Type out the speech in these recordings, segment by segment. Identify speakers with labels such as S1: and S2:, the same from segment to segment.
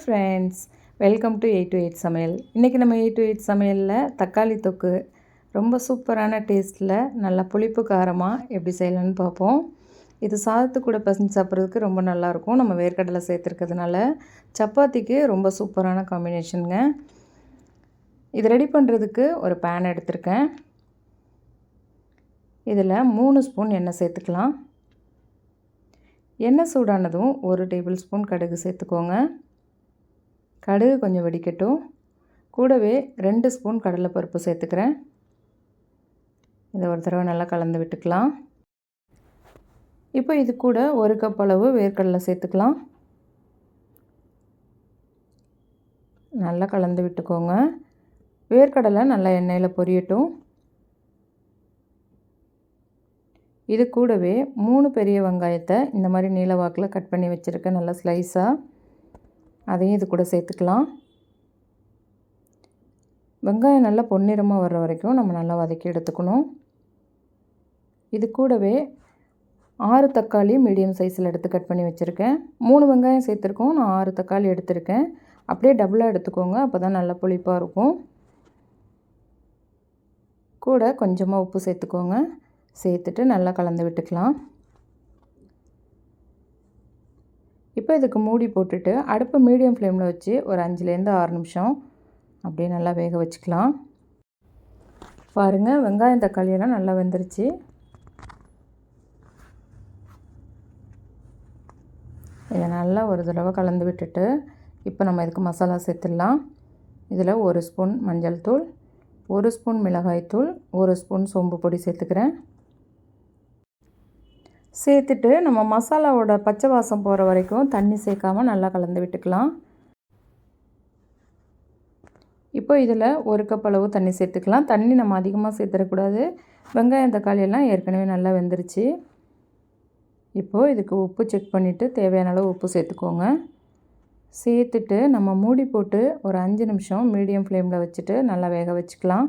S1: Friends, welcome to 8 to 8 சமையல். இன்றைக்கி நம்ம 8 to 8 சமையலில் தக்காளி தொக்கு ரொம்ப சூப்பரான டேஸ்ட்டில் நல்லா புளிப்பு காரமாக எப்படி செய்யலான்னு பார்ப்போம். இது சாதத்து கூட பசஞ்சு சாப்பிட்றதுக்கு ரொம்ப நல்லாயிருக்கும். நம்ம வேர்க்கடலை சேர்த்துருக்கிறதுனால சப்பாத்திக்கு ரொம்ப சூப்பரான காம்பினேஷனுங்க. இது ரெடி பண்ணுறதுக்கு ஒரு பேன் எடுத்திருக்கேன். இதில் 3 ஸ்பூன் எண்ணெய் சேர்த்துக்கலாம். எண்ணெய் சூடானதும் 1 டேபிள் ஸ்பூன் கடுகு சேர்த்துக்கோங்க. கடுகு கொஞ்சம் வெடிக்கட்டும். கூடவே 2 ஸ்பூன் கடலைப்பருப்பு சேர்த்துக்கிறேன். இதை ஒரு தடவை நல்லா கலந்து விட்டுக்கலாம். இப்போ இது கூட 1 கப் அளவு வேர்க்கடலை சேர்த்துக்கலாம். நல்லா கலந்து விட்டுக்கோங்க. வேர்க்கடலை நல்லா எண்ணெயில் பொரியட்டும். இது கூடவே 3 பெரிய வெங்காயத்தை இந்த மாதிரி நீல வாக்கில் கட் பண்ணி வச்சுருக்கேன், நல்லா ஸ்லைஸாக. அதையும் இது கூட சேர்த்துக்கலாம். வெங்காயம் நல்லா பொன்னிறமாக வர்ற வரைக்கும் நம்ம நல்லா வதக்கி எடுத்துக்கணும். இது கூடவே 6 தக்காளி மீடியம் சைஸில் எடுத்து கட் பண்ணி வச்சுருக்கேன். 3 வெங்காயம் சேர்த்துருக்கோம், நான் 6 தக்காளி எடுத்திருக்கேன். அப்படியே டபுளாக எடுத்துக்கோங்க, அப்போ தான் நல்லா புளிப்பாக இருக்கும். கூட கொஞ்சமாக உப்பு சேர்த்துக்கோங்க. சேர்த்துட்டு நல்லா கலந்து விட்டுக்கலாம். இப்போ இதுக்கு மூடி போட்டுட்டு அடுப்பை மீடியம் ஃப்ளேமில் வச்சு ஒரு 5லேருந்து 6 நிமிஷம் அப்படியே நல்லா வேக வச்சுக்கலாம். பாருங்கள், வெங்காயம் தக்காளியெல்லாம் நல்லா வெந்துருச்சு. இதை நல்லா ஒரு தடவை கலந்து விட்டுட்டு இப்போ நம்ம இதுக்கு மசாலா சேர்த்துடலாம். இதில் 1 ஸ்பூன் மஞ்சள் தூள், 1 ஸ்பூன் மிளகாய்த்தூள், 1 ஸ்பூன் சோம்பு பொடி சேர்த்துக்கிறேன். சேர்த்துட்டு நம்ம மசாலாவோட பச்சை வாசம் போகிற வரைக்கும் தண்ணி சேர்க்காமல் நல்லா கலந்து விட்டுக்கலாம். இப்போ இதில் 1 கப் அளவு தண்ணி சேர்த்துக்கலாம். தண்ணி நம்ம அதிகமாக சேர்த்துடக்கூடாது. வெங்காயம் தக்காளி எல்லாம் ஏற்கனவே நல்லா வெந்துருச்சு. இப்போது இதுக்கு உப்பு செக் பண்ணிவிட்டு தேவையான அளவு உப்பு சேர்த்துக்கோங்க. சேர்த்துட்டு நம்ம மூடி போட்டு ஒரு 5 நிமிஷம் மீடியம் ஃப்ளேமில் வச்சுட்டு நல்லா வேக வச்சுக்கலாம்.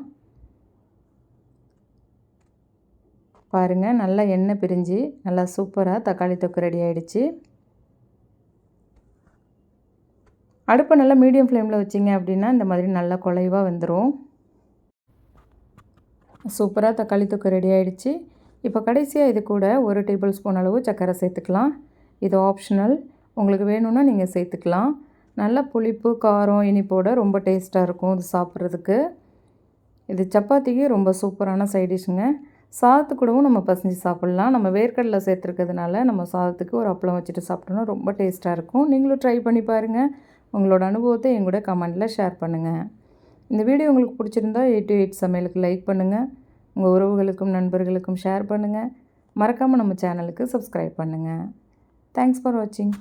S1: பாருங்கள், நல்லா எண்ணெய் பிரிஞ்சு நல்லா சூப்பராக தக்காளி தொக்கு ரெடி ஆகிடுச்சு. அடுப்பை நல்லா மீடியம் ஃப்ளேமில் வச்சிங்க அப்படின்னா இந்த மாதிரி நல்லா குழைவாக வெந்துடும். சூப்பராக தக்காளி தொக்கு ரெடி ஆகிடுச்சு. இப்போ கடைசியாக இது கூட 1 டேபிள் ஸ்பூன் அளவு சர்க்கரை சேர்த்துக்கலாம். இது ஆப்ஷனல், உங்களுக்கு வேணும்னா நீங்கள் சேர்த்துக்கலாம். நல்லா புளிப்பு காரம் இனிப்போட ரொம்ப டேஸ்ட்டாக இருக்கும் இது சாப்பிட்றதுக்கு. இது சப்பாத்திக்கு ரொம்ப சூப்பரான சைட் டிஷ்ஷுங்க. சாதத்து கூடவும் நம்ம பசஞ்சு சாப்பிட்லாம். நம்ம வேர்க்கடலை சேர்த்துருக்கிறதுனால நம்ம சாதத்துக்கு ஒரு அப்பளம் வச்சுட்டு சாப்பிட்டோன்னா ரொம்ப டேஸ்ட்டாக இருக்கும். நீங்களும் ட்ரை பண்ணி பாருங்கள். உங்களோட அனுபவத்தை என் கூட கமெண்ட்டில் ஷேர் பண்ணுங்கள். இந்த வீடியோ உங்களுக்கு பிடிச்சிருந்தா 8 to 8 சமையலுக்கு லைக் பண்ணுங்கள். உங்கள் உறவுகளுக்கும் நண்பர்களுக்கும் ஷேர் பண்ணுங்கள். மறக்காமல் நம்ம சேனலுக்கு சப்ஸ்கிரைப் பண்ணுங்கள். தேங்க்ஸ் ஃபார் வாட்சிங்.